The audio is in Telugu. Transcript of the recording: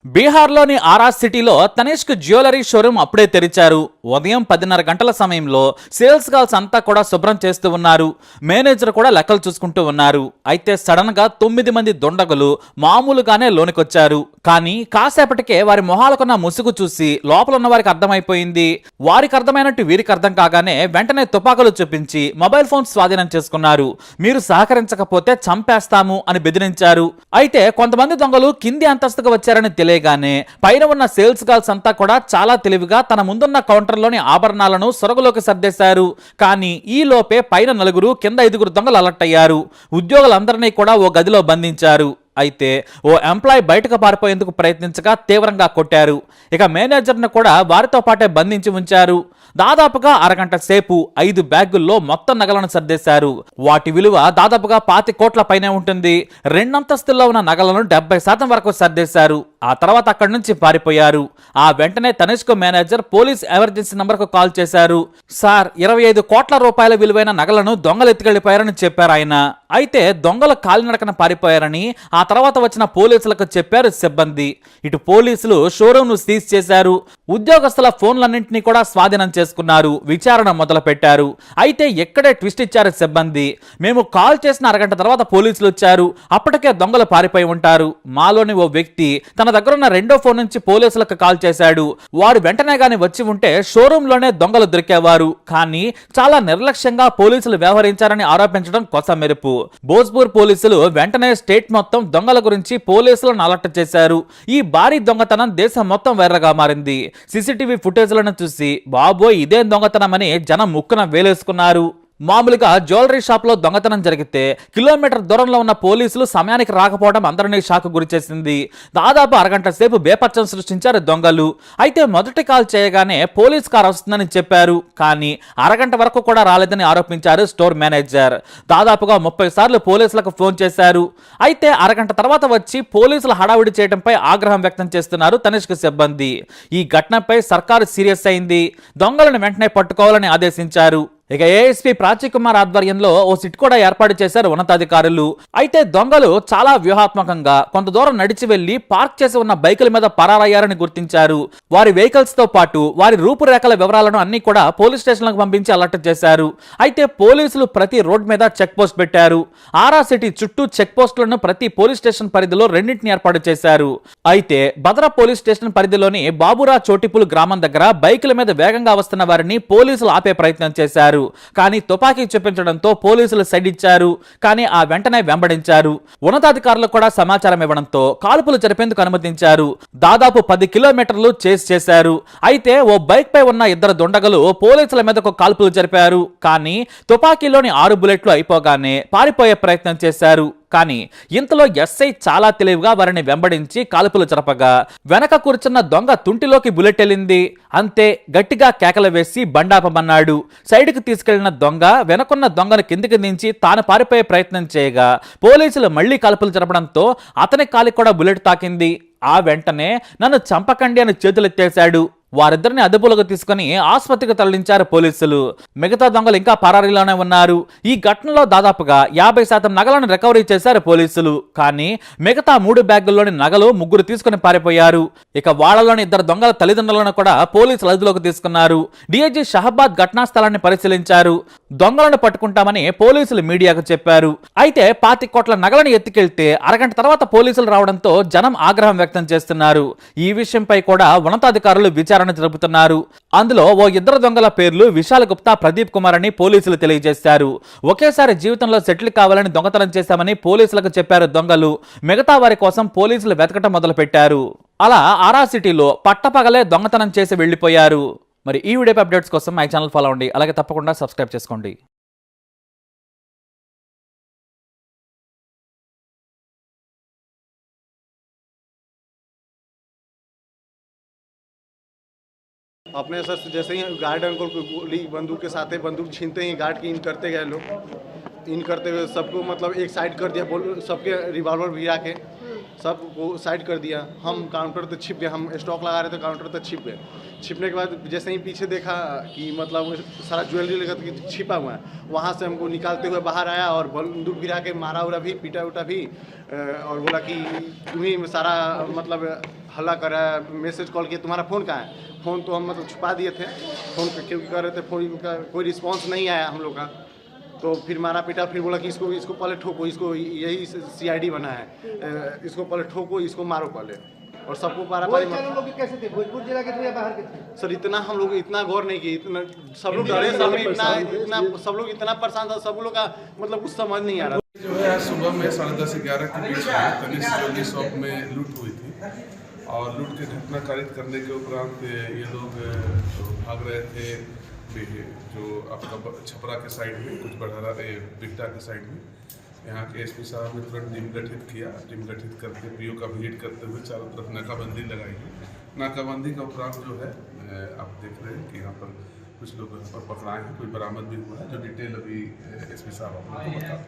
బీహార్లోని ఆరా సిటీలో తనిష్క్ జ్యువెలరీ షోరూమ్ అప్పుడే తెరిచారు. ఉదయం 10:30 గంటల సమయంలో సేల్స్ గర్ల్స్ అంతా కూడా శుభ్రం చేస్తూ ఉన్నారు. మేనేజర్ కూడా లెక్కలు చూసుకుంటూ ఉన్నారు. అయితే సడన్ గా 9 మంది దుండగులు మామూలుగానే లోనికొచ్చారు. కానీ కాసేపటికే వారి మొహాలకున్న ముసుగు చూసి లోపల ఉన్న వారికి అర్థమైపోయింది. వారికి అర్థమైనట్టు వీరికి అర్థం కాగానే వెంటనే తుపాకులు చూపించి మొబైల్ ఫోన్ స్వాధీనం చేసుకున్నారు. మీరు సహకరించకపోతే చంపేస్తాము అని బెదిరించారు. అయితే కొంతమంది దొంగలు కింది అంతస్తుకు వచ్చారని తెలియగానే పైన ఉన్న సేల్స్ గర్ల్స్ అంతా కూడా చాలా తెలివిగా తన ముందున్న కౌంటర్లోని ఆభరణాలను సొరగులోకి సర్దేశారు. కానీ ఈ లోపే పైన 4 కింద 5 దొంగలు అలర్ట్ అయ్యారు. ఉద్యోగులందరినీ కూడా ఓ గదిలో బంధించారు. అయితే ఓ ఎంప్లాయ్ బయటకు పారిపోయేందుకు ప్రయత్నించగా తీవ్రంగా కొట్టారు. ఇక మేనేజర్ను కూడా వారితో పాటే బంధించి ఉంచారు. దాదాపుగా అరగంట సేపు 5 బ్యాగుల్లో మొత్తం నగలను సర్దేశారు. వాటి విలువ దాదాపుగా 25 కోట్ల పైనే ఉంటుంది. 2 అంతస్తుల్లో ఉన్న నగలను 70% వరకు సర్దేశారు. ఆ తర్వాత అక్కడి నుంచి పారిపోయారు. ఆ వెంటనే తనిష్క్ మేనేజర్ పోలీస్ ఎమర్జెన్సీ నంబర్కు కాల్ చేశారు. సార్, 25 కోట్ల రూపాయల విలువైన నగలను దొంగలు ఎత్తుకెళ్లిపోయారని చెప్పారు ఆయన. అయితే దొంగలు కాలినడకన పారిపోయారని ఆ తర్వాత వచ్చిన పోలీసులకు చెప్పారు సిబ్బంది. ఇటు పోలీసులు షోరూమ్ ను సీజ్ చేశారు. ఉద్యోగస్తుల ఫోన్లన్నింటినీ కూడా స్వాధీనం చేసుకున్నారు. విచారణ మొదలు పెట్టారు. అయితే ఎక్కడే ట్విస్ట్ ఇచ్చారు సిబ్బంది. మేము కాల్ చేసిన అరగంట తర్వాత పోలీసులు వచ్చారు. అప్పటికే దొంగలు పారిపోయి ఉంటారు. మాలోని ఓ వ్యక్తి తన దగ్గరున్న రెండో ఫోన్ నుంచి పోలీసులకు కాల్ చేశాడు. వారు వెంటనే గాని వచ్చి ఉంటే షోరూమ్ లోనే దొంగలు దొరికేవారు. కానీ చాలా నిర్లక్ష్యంగా పోలీసులు వ్యవహరించారని ఆరోపించడం కొసమెరుపు. భోజ్పూర్ పోలీసులు వెంటనే స్టేట్ మొత్తం దొంగల గురించి పోలీసులను అలర్ట్ చేశారు. ఈ భారీ దొంగతనం దేశం మొత్తం వైరల్ గా మారింది. సీసీటీవీ ఫుటేజ్లను చూసి బాబోయ్ ఇదేం దొంగతనమని జనం ముక్కున వేలేసుకున్నారు. మామూలుగా జ్యువెలరీ షాప్ లో దొంగతనం జరిగితే కిలోమీటర్ దూరంలో ఉన్న పోలీసులు సమయానికి రాకపోవడం అందరినీ షాక్ గురిచేసింది. దాదాపు అరగంట సేపు బేపచ్చం సృష్టించారు దొంగలు. అయితే మొదటి కాల్ చేయగానే పోలీస్ కార్ వస్తుందని చెప్పారు. కానీ అరగంట వరకు కూడా రాలేదని ఆరోపించారు స్టోర్ మేనేజర్. దాదాపుగా 30 సార్లు పోలీసులకు ఫోన్ చేశారు. అయితే అరగంట తర్వాత వచ్చి పోలీసులు హడావిడి చేయడంపై ఆగ్రహం వ్యక్తం చేస్తున్నారు తనిష్క్ సిబ్బంది. ఈ ఘటనపై సర్కారు సీరియస్ అయింది. దొంగలను వెంటనే పట్టుకోవాలని ఆదేశించారు. ఇక ఏఎస్పీ ప్రాచీక్ కుమార్ ఆధ్వర్యంలో ఓ సిట్ కూడా ఏర్పాటు చేశారు ఉన్నతాధికారులు. అయితే దొంగలు చాలా వ్యూహాత్మకంగా కొంత దూరం నడిచి వెళ్లి పార్క్ చేసి ఉన్న బైకుల మీద పరారయ్యారని గుర్తించారు. వారి వెహికల్స్ తో పాటు వారి రూపురేఖల వివరాలను అన్ని కూడా పోలీస్ స్టేషన్లకు పంపించి అలర్ట్ చేశారు. అయితే పోలీసులు ప్రతి రోడ్ మీద చెక్ పోస్ట్ పెట్టారు. ఆరా సిటీ చుట్టూ చెక్ పోస్టులను ప్రతి పోలీస్ స్టేషన్ పరిధిలో 2 ఏర్పాటు చేశారు. అయితే భద్ర పోలీస్ స్టేషన్ పరిధిలోని బాబురా చోటిపుల్ గ్రామం దగ్గర బైకుల మీద వేగంగా వస్తున్న వారిని పోలీసులు ఆపే ప్రయత్నం చేశారు. కానీ తుపాకీ చూపించడంతో పోలీసులు సైడ్ ఇచ్చారు. కానీ ఆ వెంటనే వెంబడించారు. ఉన్నతాధికారులకు కూడా సమాచారం ఇవ్వడంతో కాల్పులు జరిపేందుకు అనుమతించారు. దాదాపు 10 కిలోమీటర్లు చేస్ చేశారు. అయితే ఓ బైక్ పై ఉన్న 2 దుండగులు పోలీసుల మీదకు కాల్పులు జరిపారు. కానీ తుపాకీలోని 6 బుల్లెట్లు అయిపోగానే పారిపోయే ప్రయత్నం చేశారు. కానీ ఇంతలో ఎస్ఐ చాలా తెలివిగా వారిని వెంబడించి కాల్పులు జరపగా వెనక కూర్చున్న దొంగ తుంటిలోకి బుల్లెట్ వెళ్ళింది. అంతే, గట్టిగా కేకలు వేసి బండాపమన్నాడు. సైడ్కి తీసుకెళ్లిన దొంగ వెనకున్న దొంగను కిందికి దించి తాను పారిపోయే ప్రయత్నం చేయగా పోలీసులు మళ్లీ కాల్పులు జరపడంతో అతని కాలికి కూడా బుల్లెట్ తాకింది. ఆ వెంటనే నన్ను చంపకండి అని చేతులెత్తేశాడు. వారిద్దరిని అదుపులోకి తీసుకుని ఆసుపత్రికి తరలించారు పోలీసులు. మిగతా దొంగలు ఇంకా పరారీలోనే ఉన్నారు. ఈ ఘటనలో దాదాపుగా 50% నగలను రికవరీ చేశారు పోలీసులు. కానీ మిగతా 3 బ్యాగుల్లోని నగలు 3 తీసుకుని పారిపోయారు. ఇక వాళ్లలోని 2 దొంగల తల్లిదండ్రులను కూడా పోలీసులు అదుపులోకి తీసుకున్నారు. డీఐజీ షహబాద్ ఘటనా స్థలాన్ని పరిశీలించారు. దొంగలను పట్టుకుంటామని పోలీసులు మీడియాకు చెప్పారు. అయితే 25 కోట్ల నగలను ఎత్తుకెళ్తే అరగంట తర్వాత పోలీసులు రావడంతో జనం ఆగ్రహం వ్యక్తం చేస్తున్నారు. ఈ విషయంపై కూడా ఉన్నతాధికారులు విచారణ జరుపుతున్నారు. అందులో ఓ 2 దొంగల పేర్లు విశాల్ గుప్తా, ప్రదీప్ కుమార్ అని పోలీసులు తెలియజేశారు. ఒకేసారి జీవితంలో సెటిల్ కావాలని దొంగతనం చేశామని పోలీసులకు చెప్పారు దొంగలు. మిగతా వారి కోసం పోలీసులు వెతకటం మొదలు పెట్టారు. అలా ఆరా సిటీలో పట్టపగలే దొంగతనం చేసి వెళ్లిపోయారు. మరి ఈ వీడియో అప్డేట్స్ కోసం మై ఛానల్ ఫాలో అవ్వండి. అలాగే తప్పకుండా సబ్స్క్రైబ్ చేసుకోండి. अपने सर जैसे ही गार्ड अंकल को गोली बंदूक के साथ बंदूक छीनते ही गार्ड की इन करते गए लोग। इन करते हुए सबको मतलब एक साइड कर दिया, सबके रिवॉल्वर भिड़ा के सबको साइड कर दिया। हम काउंटर तक छिप गए, हम स्टॉक लगा रहे थे, काउंटर तक छिप गए। छिपने के बाद जैसे ही पीछे देखा कि मतलब सारा ज्वेलरी लेकर के छिपा हुआ है, वहाँ से हमको निकालते हुए बाहर आया और बंदूक गिरा के मारा उरा भी, पीटा उटा भी, और बोला कि तुम्हें सारा मतलब हल्ला करा, मैसेज कॉल किया, तुम्हारा फ़ोन कहाँ है। फ़ोन तो हम मतलब छुपा दिए थे, फ़ोन क्योंकि कर रहे थे, फ़ोन का कोई रिस्पॉन्स नहीं आया हम लोग का। तो फिर मारा पीटा, फिर बोला कि इसको पहले ठोको, इसको यही CID बना है, इसको पहले ठोको, इसको मारो पहले। और सबको पारा पारी लोग कैसे थे, भोजपुर जिला के थे या बाहर के थे? सर इतना हम लोग इतना गौर नहीं किए, इतना सब लोग डरे, सब लोग इतना सब लोग इतना परेशान था, सब लोग का मतलब कुछ समझ नहीं आ रहा। जो है आज सुबह में 10:30 से 11 के बीच में तनिष्क ज्वेलरी शॉप में लूट हुई थी और लूट की घटना कारित करने के उपरांत ये लोग भाग रहे थे जो आपका छपरा के साइड में, कुछ बढ़ारा बिगटा के साइड में। यहाँ के SP साहब ने तुरंत टीम गठित किया, टीम गठित करके PO का भीड़ करते हुए चारों तरफ नाकाबंदी लगाई है। नाकाबंदी का उपरांत जो है आप देख रहे हैं कि यहाँ पर कुछ लोग यहाँ पर पकड़ाए हैं, कोई बरामद भी हुआ है, जो डिटेल अभी SP साहब आपको बता